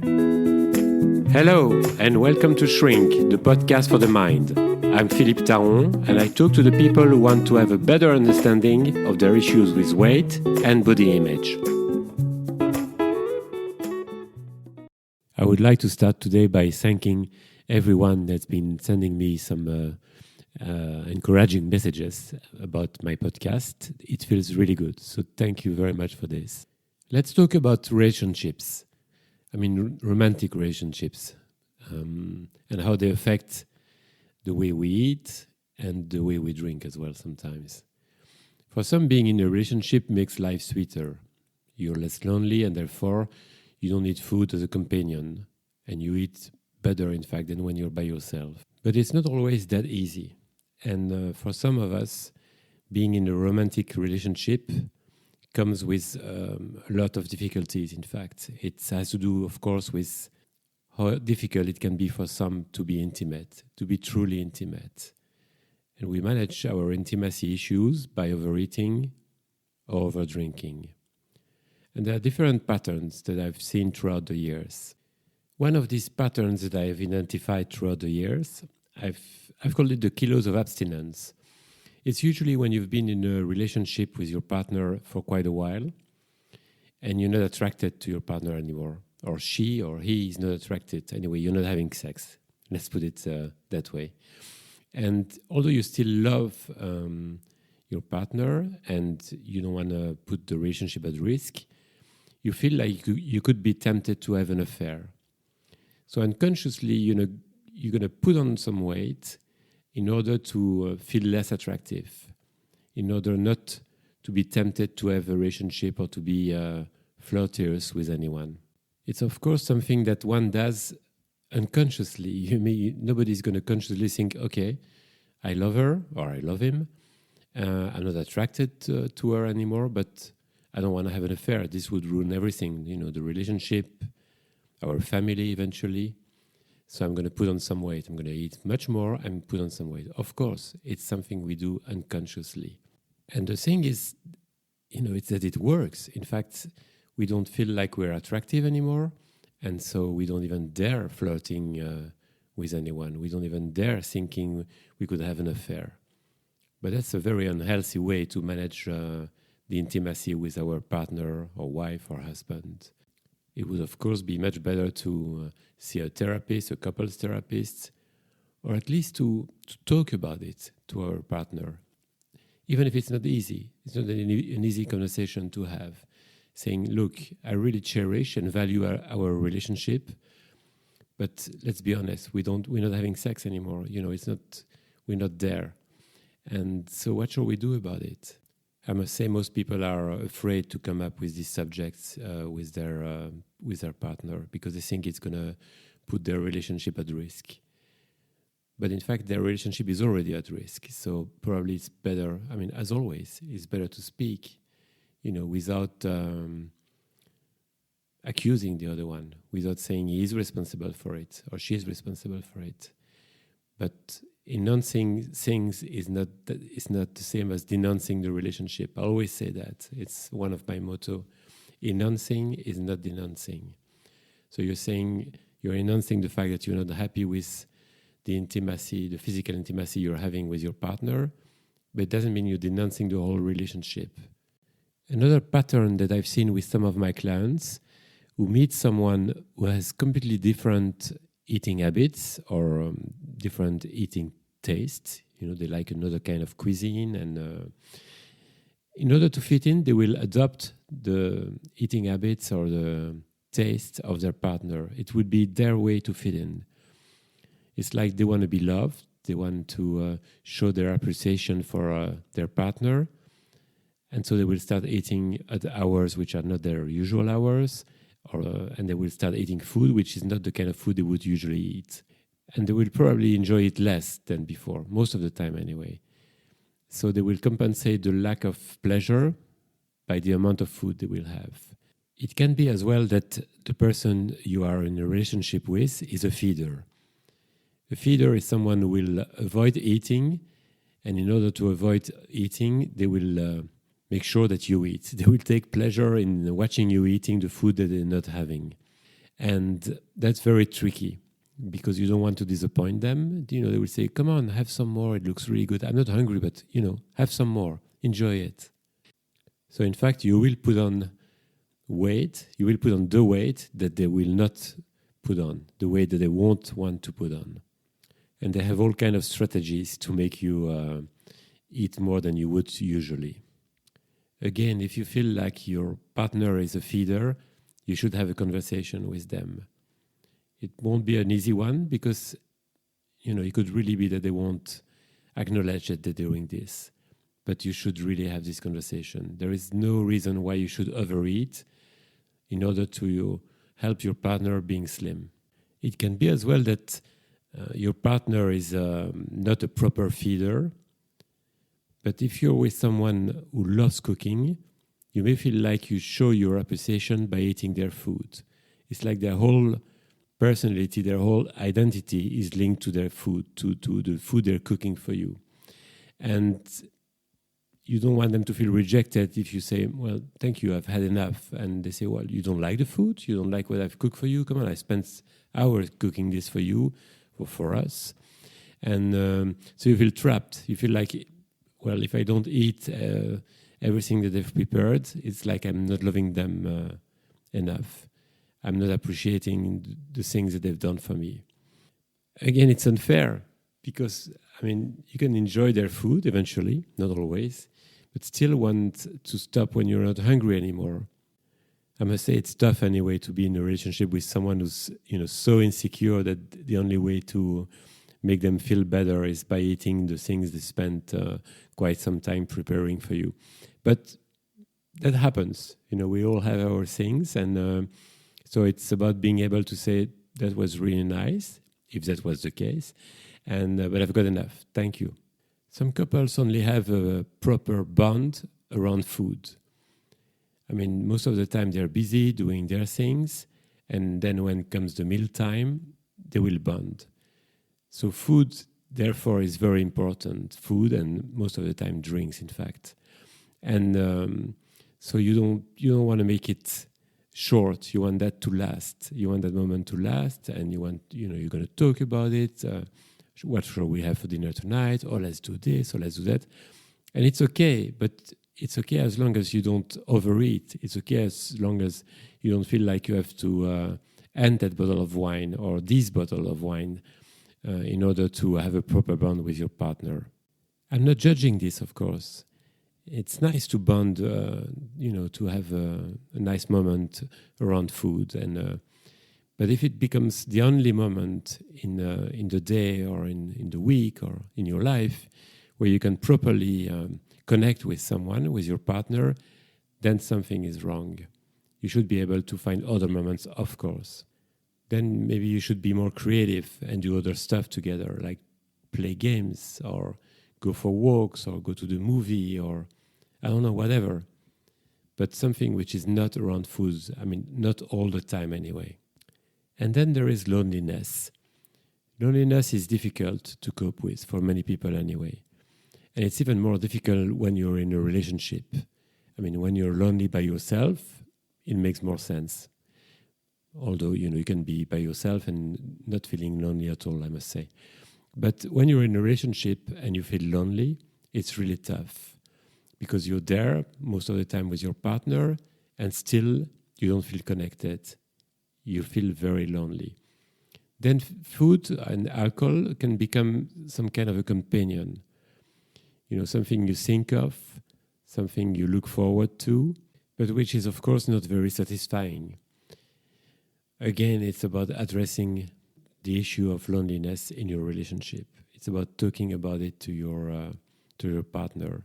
Hello, and welcome to Shrink, the podcast for the mind. I'm Philippe and I talk to the people who want to have a better understanding of their issues with weight and body image. I would like to start today by thanking everyone that's been sending me some encouraging messages about my podcast. It feels really good, so thank you very much for this. Let's talk about relationships. Romantic relationships, and how they affect the way we eat and the way we drink as well sometimes. For some, being in a relationship makes life sweeter. You're less lonely and therefore you don't need food as a companion, and you eat better, in fact, than when you're by yourself. But it's not always that easy. And for some of us, being in a romantic relationship comes with a lot of difficulties, in fact. It has to do, of course, with how difficult it can be for some to be intimate, to be truly intimate. And we manage our intimacy issues by overeating or overdrinking. And there are different patterns that I've seen throughout the years. One of these patterns that I have identified throughout the years, I've called it the kilos of abstinence. It's usually when you've been in a relationship with your partner for quite a while and you're not attracted to your partner anymore, or she or he is not attracted. Anyway, you're not having sex. Let's put it that way. And although you still love your partner and you don't want to put the relationship at risk, you feel like you could be tempted to have an affair. So unconsciously, you're going to put on some weight in order to feel less attractive, in order not to be tempted to have a relationship or to be flirtatious with anyone. It's, of course, something that one does unconsciously. Nobody's going to consciously think, okay, I love her or I love him. I'm not attracted to her anymore, but I don't want to have an affair. This would ruin everything, the relationship, our family eventually. So I'm going to put on some weight. I'm going to eat much more and put on some weight. Of course, it's something we do unconsciously. And the thing is, it's that it works. In fact, we don't feel like we're attractive anymore. And so we don't even dare flirting with anyone. We don't even dare thinking we could have an affair. But that's a very unhealthy way to manage the intimacy with our partner or wife or husband. It would, of course, be much better to see a therapist, a couples therapist, or at least to talk about it to our partner. Even if it's not easy, it's not an easy conversation to have. Saying, look, I really cherish and value our relationship, but let's be honest, we're not having sex anymore. We're not there. And so what shall we do about it? I must say most people are afraid to come up with these subjects with their partner because they think it's going to put their relationship at risk. But in fact, their relationship is already at risk. So probably it's better, as always, it's better to speak, without accusing the other one, without saying he is responsible for it or she is responsible for it. But denouncing things is not the same as denouncing the relationship. I always say that. It's one of my motto. Denouncing is not denouncing. So you're denouncing the fact that you're not happy with the intimacy, the physical intimacy you're having with your partner, but it doesn't mean you're denouncing the whole relationship. Another pattern that I've seen with some of my clients who meet someone who has completely different eating habits or different eating tastes. They like another kind of cuisine, and in order to fit in, they will adopt the eating habits or the taste of their partner. It would be their way to fit in. It's like they want to be loved. They want to show their appreciation for their partner. And so they will start eating at hours which are not their usual hours, and they will start eating food which is not the kind of food they would usually eat. And they will probably enjoy it less than before, most of the time anyway. So they will compensate the lack of pleasure by the amount of food they will have. It can be as well that the person you are in a relationship with is a feeder. A feeder is someone who will avoid eating, and in order to avoid eating, they will make sure that you eat. They will take pleasure in watching you eating the food that they're not having. And that's very tricky because you don't want to disappoint them. They will say, come on, have some more. It looks really good. I'm not hungry, but, have some more. Enjoy it. So in fact, you will put on weight. You will put on the weight that they will not put on, the weight that they won't want to put on. And they have all kind of strategies to make you eat more than you would usually. Again, if you feel like your partner is a feeder, you should have a conversation with them. It won't be an easy one because, it could really be that they won't acknowledge that they're doing this. But you should really have this conversation. There is no reason why you should overeat in order to help your partner being slim. It can be as well that your partner is not a proper feeder. But if you're with someone who loves cooking, you may feel like you show your appreciation by eating their food. It's like their whole personality, their whole identity is linked to their food, to the food they're cooking for you. And you don't want them to feel rejected if you say, well, thank you, I've had enough. And they say, well, you don't like the food? You don't like what I've cooked for you? Come on, I spent hours cooking this for you, or for us. And so you feel trapped. You feel like, well, if I don't eat everything that they've prepared, it's like I'm not loving them enough. I'm not appreciating the things that they've done for me. Again, it's unfair because, you can enjoy their food eventually, not always, but still want to stop when you're not hungry anymore. I must say it's tough anyway to be in a relationship with someone who's, so insecure that the only way to make them feel better is by eating the things they spent quite some time preparing for you. But that happens. We all have our things. And so it's about being able to say, that was really nice, if that was the case. But I've got enough. Thank you. Some couples only have a proper bond around food. Most of the time they're busy doing their things. And then when comes the meal time, they will bond. So food, therefore, is very important. Food and most of the time drinks, in fact. And so you don't want to make it short. You want that to last. You want that moment to last, and you want you're going to talk about it. What shall we have for dinner tonight? Or let's do this, or let's do that. And it's okay, but it's okay as long as you don't overeat. It's okay as long as you don't feel like you have to end that bottle of wine or this bottle of wine in order to have a proper bond with your partner. I'm not judging this, of course. It's nice to bond, to have a nice moment around food. But if it becomes the only moment in the day or in the week or in your life where you can properly connect with someone, with your partner, then something is wrong. You should be able to find other moments, of course. Then maybe you should be more creative and do other stuff together, like play games or go for walks or go to the movie or, I don't know, whatever. But something which is not around food, not all the time anyway. And then there is loneliness. Loneliness is difficult to cope with for many people anyway. And it's even more difficult when you're in a relationship. When you're lonely by yourself, it makes more sense. Although, you can be by yourself and not feeling lonely at all, I must say. But when you're in a relationship and you feel lonely, it's really tough. Because you're there most of the time with your partner and still you don't feel connected. You feel very lonely. Then food and alcohol can become some kind of a companion. Something you think of, something you look forward to, but which is, of course, not very satisfying. Again, it's about addressing the issue of loneliness in your relationship. It's about talking about it to your partner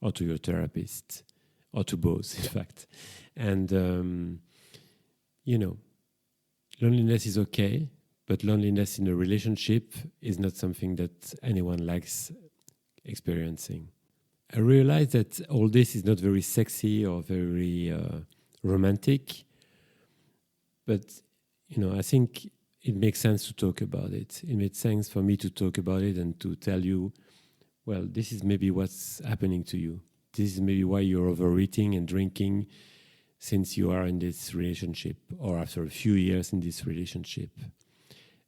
or to your therapist or to both, in fact. And, loneliness is okay, but loneliness in a relationship is not something that anyone likes experiencing. I realize that all this is not very sexy or very romantic, but I think it makes sense to talk about it. It makes sense for me to talk about it and to tell you, well, this is maybe what's happening to you. This is maybe why you're overeating and drinking. since you are in this relationship or after a few years in this relationship.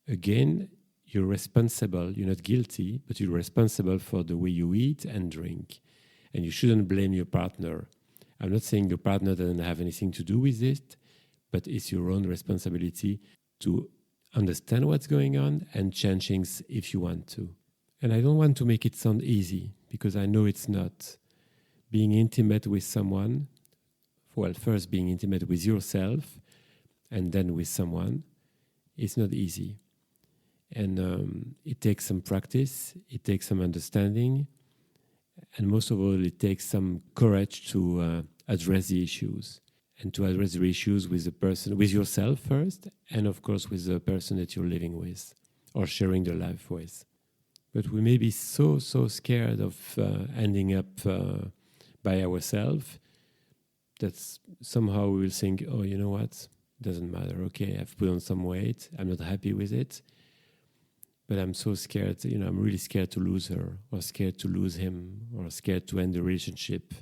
Again, you're responsible, you're not guilty, but you're responsible for the way you eat and drink. And you shouldn't blame your partner. I'm not saying your partner doesn't have anything to do with it, but it's your own responsibility to understand what's going on and change things if you want to. And I don't want to make it sound easy, because I know it's not. Being intimate with someone, well, first being intimate with yourself and then with someone, it's not easy. And it takes some practice, it takes some understanding, and most of all, it takes some courage to address the issues. And to address the issues with the person, with yourself first, and of course with the person that you're living with or sharing the life with. But we may be so scared of ending up by ourselves that somehow we will think, oh, you know what? Doesn't matter. Okay, I've put on some weight. I'm not happy with it. But I'm so scared, I'm really scared to lose her, or scared to lose him, or scared to end the relationship.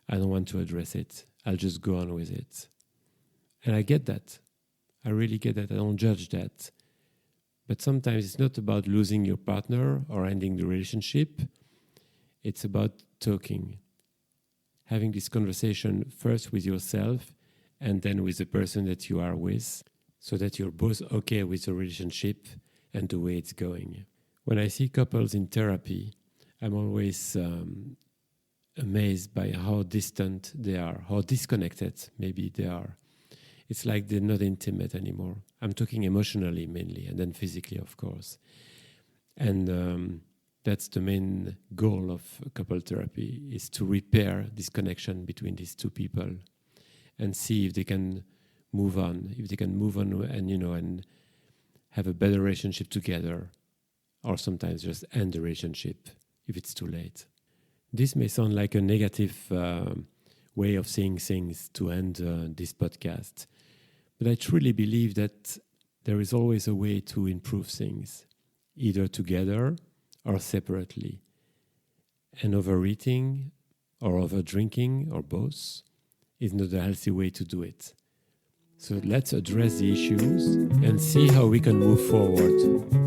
I don't want to address it. I'll just go on with it. And I get that. I really get that. I don't judge that. But sometimes it's not about losing your partner or ending the relationship. It's about talking. Having this conversation first with yourself and then with the person that you are with, so that you're both okay with the relationship and the way it's going. When I see couples in therapy, I'm always amazed by how distant they are, how disconnected maybe they are. It's like they're not intimate anymore. I'm talking emotionally mainly, and then physically, of course. And that's the main goal of couple therapy, is to repair this connection between these two people and see if they can move on, and have a better relationship together, or sometimes just end the relationship if it's too late. This may sound like a negative way of saying things to end this podcast, but I truly believe that there is always a way to improve things, either together or separately. And overeating or overdrinking or both is not a healthy way to do it. So let's address the issues and see how we can move forward.